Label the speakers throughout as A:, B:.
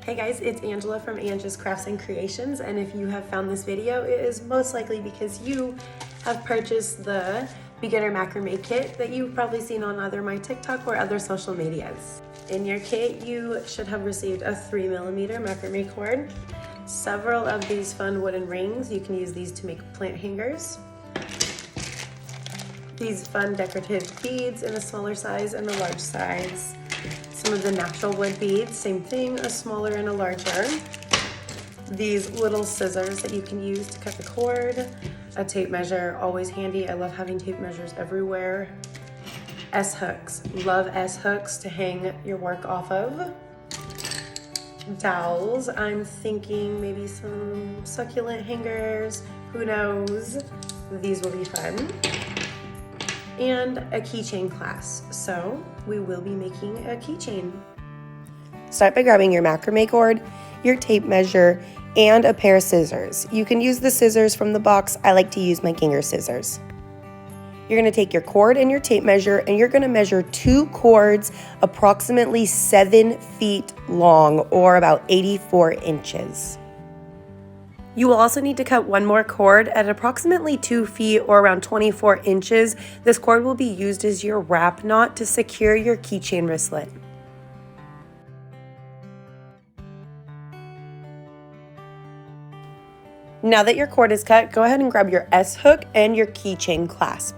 A: Hey guys, it's Angela from Angela's Crafts and Creations, and if you have found this video, it is most likely because you have purchased the beginner macrame kit that you've probably seen on either my TikTok or other social medias. In your kit, you should have received a 3mm macrame cord, several of these fun wooden rings. You can use these to make plant hangers. These fun decorative beads in a smaller size and a large size. Some of the natural wood beads, same thing, a smaller and a larger. These little scissors that you can use to cut the cord. A tape measure, always handy. I love having tape measures everywhere. S-hooks, love S-hooks to hang your work off of. Dowels, I'm thinking maybe some succulent hangers, who knows. These will be fun. And a keychain clasp. So we will be making a keychain. Start by grabbing your macrame cord, your tape measure, and a pair of scissors. You can use the scissors from the box. I like to use my Gingher scissors. You're gonna take your cord and your tape measure, and you're gonna measure 2 cords approximately 7 feet long, or about 84 inches. You will also need to cut one more cord at approximately 2 feet or around 24 inches. This cord will be used as your wrap knot to secure your keychain wristlet. Now that your cord is cut, go ahead and grab your S-hook and your keychain clasp.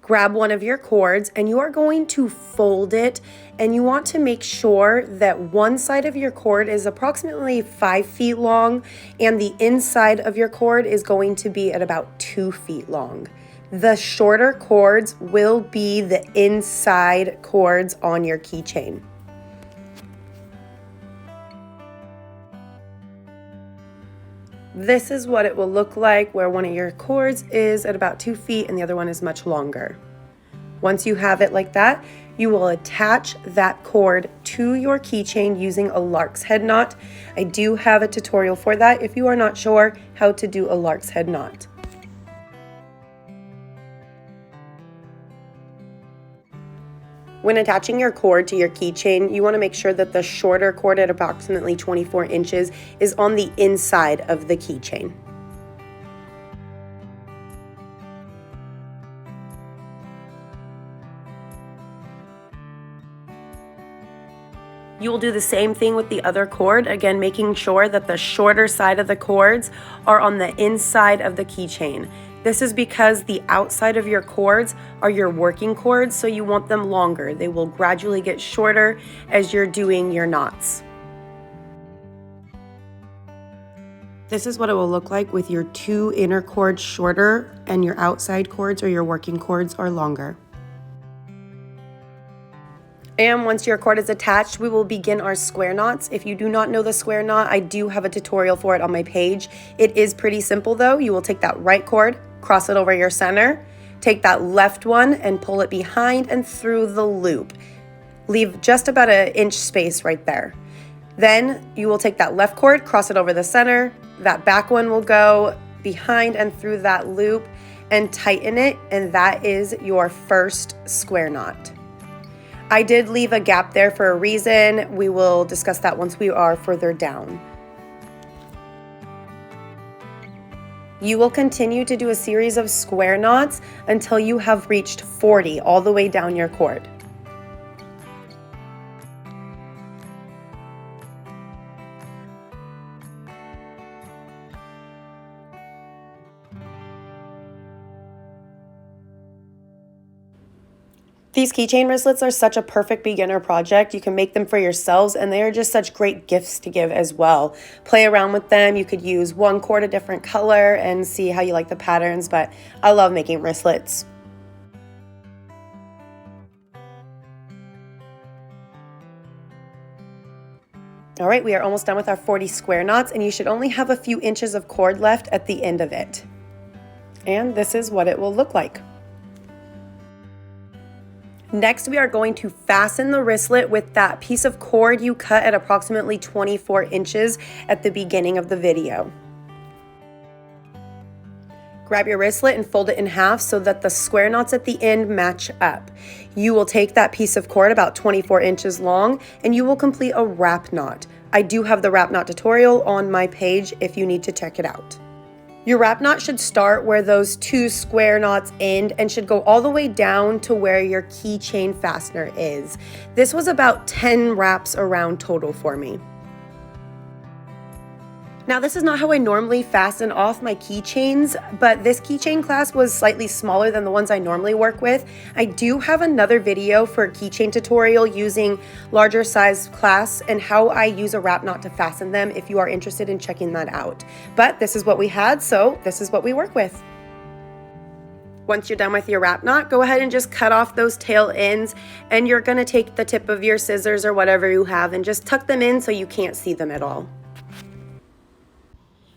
A: Grab one of your cords and you are going to fold it, and you want to make sure that one side of your cord is approximately 5 feet long and the inside of your cord is going to be at about 2 feet long. The shorter cords will be the inside cords on your keychain. This is what it will look like where one of your cords is at about 2 feet and the other one is much longer. Once you have it like that, you will attach that cord to your keychain using a Lark's head knot. I do have a tutorial for that if you are not sure how to do a Lark's head knot. When attaching your cord to your keychain, you want to make sure that the shorter cord at approximately 24 inches is on the inside of the keychain. You will do the same thing with the other cord, again making sure that the shorter side of the cords are on the inside of the keychain. This is because the outside of your cords are your working cords, so you want them longer. They will gradually get shorter as you're doing your knots. This is what it will look like with your 2 inner cords shorter and your outside cords or your working cords are longer. And once your cord is attached, we will begin our square knots. If you do not know the square knot, I do have a tutorial for it on my page. It is pretty simple though. You will take that right cord, cross it over your center, take that left one and pull it behind and through the loop. Leave just about an inch space right there. Then you will take that left cord, cross it over the center, that back one will go behind and through that loop and tighten it, and that is your first square knot. I did leave a gap there for a reason. We will discuss that once we are further down. You will continue to do a series of square knots until you have reached 40 all the way down your cord. These keychain wristlets are such a perfect beginner project. You can make them for yourselves, and they are just such great gifts to give as well. Play around with them. You could use one cord a different color and see how you like the patterns, but I love making wristlets. All right, we are almost done with our 40 square knots, and you should only have a few inches of cord left at the end of it. And this is what it will look like. Next, we are going to fasten the wristlet with that piece of cord you cut at approximately 24 inches at the beginning of the video. Grab your wristlet and fold it in half so that the square knots at the end match up. You will take that piece of cord about 24 inches long and you will complete a wrap knot. I do have the wrap knot tutorial on my page if you need to check it out. Your wrap knot should start where those two square knots end and should go all the way down to where your keychain fastener is. This was about 10 wraps around total for me. Now, this is not how I normally fasten off my keychains, but this keychain class was slightly smaller than the ones I normally work with. I do have another video for a keychain tutorial using larger size class and how I use a wrap knot to fasten them if you are interested in checking that out. But this is what we had, so this is what we work with. Once you're done with your wrap knot, go ahead and just cut off those tail ends, and you're gonna take the tip of your scissors or whatever you have and just tuck them in so you can't see them at all.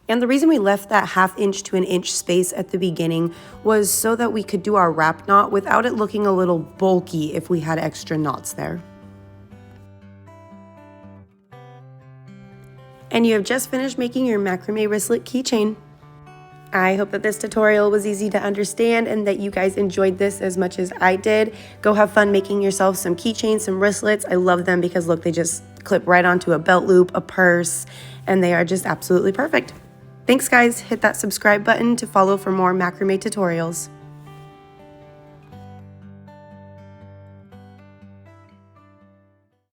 A: And the reason we left that 1/2 inch to 1 inch space at the beginning was so that we could do our wrap knot without it looking a little bulky if we had extra knots there. And you have just finished making your macrame wristlet keychain. I hope that this tutorial was easy to understand and that you guys enjoyed this as much as I did. Go have fun making yourself some keychains, some wristlets. I love them because look, they just clip right onto a belt loop, a purse, and they are just absolutely perfect. Thanks guys, hit that subscribe button to follow for more macrame tutorials.